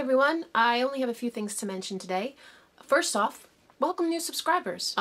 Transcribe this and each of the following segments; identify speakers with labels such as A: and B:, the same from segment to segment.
A: everyone, I only have a few things to mention today. First off, welcome new subscribers.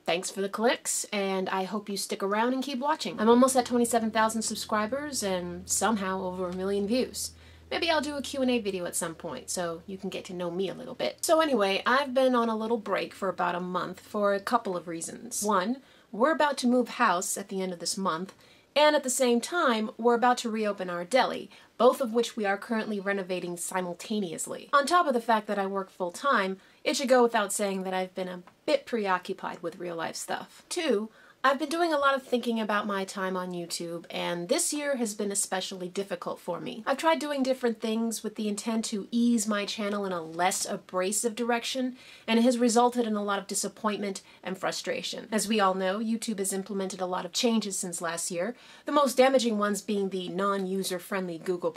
A: Thanks for the clicks, and I hope you stick around and keep watching. I'm almost at 27,000 subscribers and somehow over 1 million views. Maybe I'll do a Q&A video at some point so you can get to know me a little bit. So anyway, I've been on a little break for about a month for a couple of reasons. One, we're about to move house at the end of this month, and at the same time, we're about to reopen our deli, both of which we are currently renovating simultaneously. On top of the fact that I work full-time, it should go without saying that I've been a bit preoccupied with real-life stuff. Two, I've been doing a lot of thinking about my time on YouTube, and this year has been especially difficult for me. I've tried doing different things with the intent to ease my channel in a less abrasive direction, and it has resulted in a lot of disappointment and frustration. As we all know, YouTube has implemented a lot of changes since last year, the most damaging ones being the non-user-friendly Google+,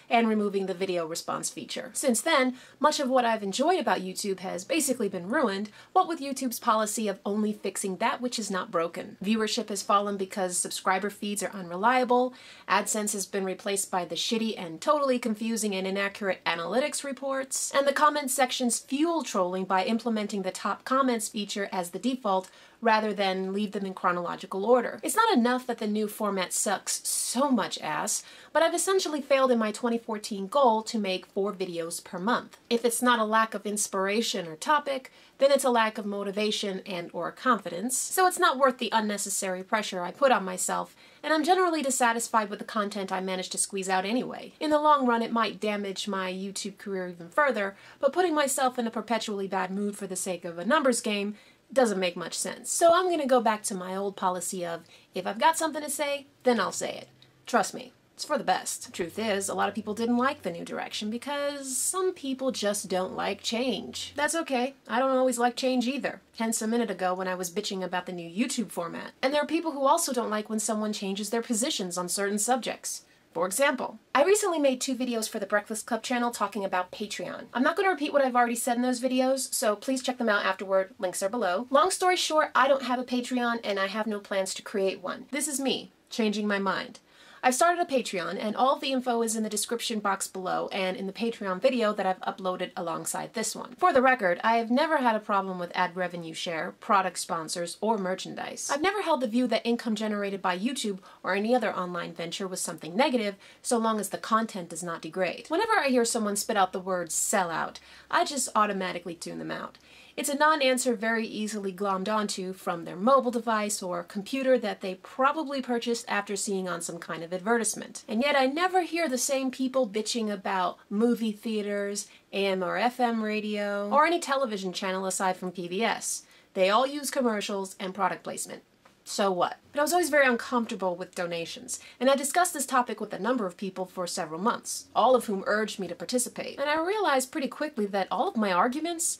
A: and removing the video response feature. Since then, much of what I've enjoyed about YouTube has basically been ruined, what with YouTube's policy of only fixing that which is not broken. Viewership has fallen because subscriber feeds are unreliable, AdSense has been replaced by the shitty and totally confusing and inaccurate analytics reports, and the comment sections fuel trolling by implementing the top comments feature as the default rather than leave them in chronological order. It's not enough that the new format sucks so much ass, but I've essentially failed in my 2014 goal to make 4 videos per month. If it's not a lack of inspiration or topic, then it's a lack of motivation and or confidence, so it's not worth the unnecessary pressure I put on myself, and I'm generally dissatisfied with the content I managed to squeeze out anyway. In the long run, it might damage my YouTube career even further, but putting myself in a perpetually bad mood for the sake of a numbers game doesn't make much sense. So I'm gonna go back to my old policy of, if I've got something to say, then I'll say it. Trust me, it's for the best. Truth is, a lot of people didn't like the new direction because some people just don't like change. That's okay, I don't always like change either. Hence a minute ago when I was bitching about the new YouTube format. And there are people who also don't like when someone changes their positions on certain subjects. For example, I recently made 2 videos for the Breakfast Club channel talking about Patreon. I'm not going to repeat what I've already said in those videos, so please check them out afterward. Links are below. Long story short, I don't have a Patreon and I have no plans to create one. This is me, changing my mind. I've started a Patreon, and all of the info is in the description box below and in the Patreon video that I've uploaded alongside this one. For the record, I have never had a problem with ad revenue share, product sponsors, or merchandise. I've never held the view that income generated by YouTube or any other online venture was something negative, so long as the content does not degrade. Whenever I hear someone spit out the word sellout, I just automatically tune them out. It's a non-answer very easily glommed onto from their mobile device or computer that they probably purchased after seeing on some kind of advertisement. And yet I never hear the same people bitching about movie theaters, AM or FM radio, or any television channel aside from PBS. They all use commercials and product placement. So what? But I was always very uncomfortable with donations, and I discussed this topic with a number of people for several months, all of whom urged me to participate. And I realized pretty quickly that all of my arguments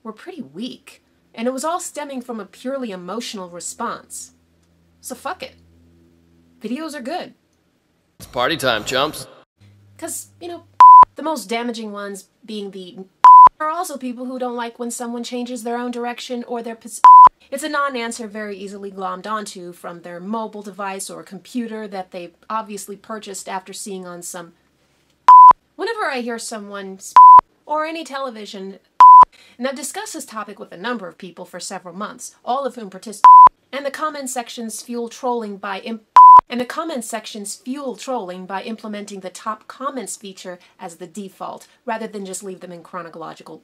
A: were pretty weak, and it was all stemming from a purely emotional response. So fuck it. Videos are good.
B: It's party time, chumps.
A: Cause, you know, the most damaging ones being the are also people who don't like when someone changes their own direction or their It's a non-answer very easily glommed onto from their mobile device or computer that they obviously purchased after seeing on some Whenever I hear someone or any television, and I've discussed this topic with a number of people for several months, all of whom participate, and the comment sections fuel trolling by implementing the top comments feature as the default, rather than just leave them in chronological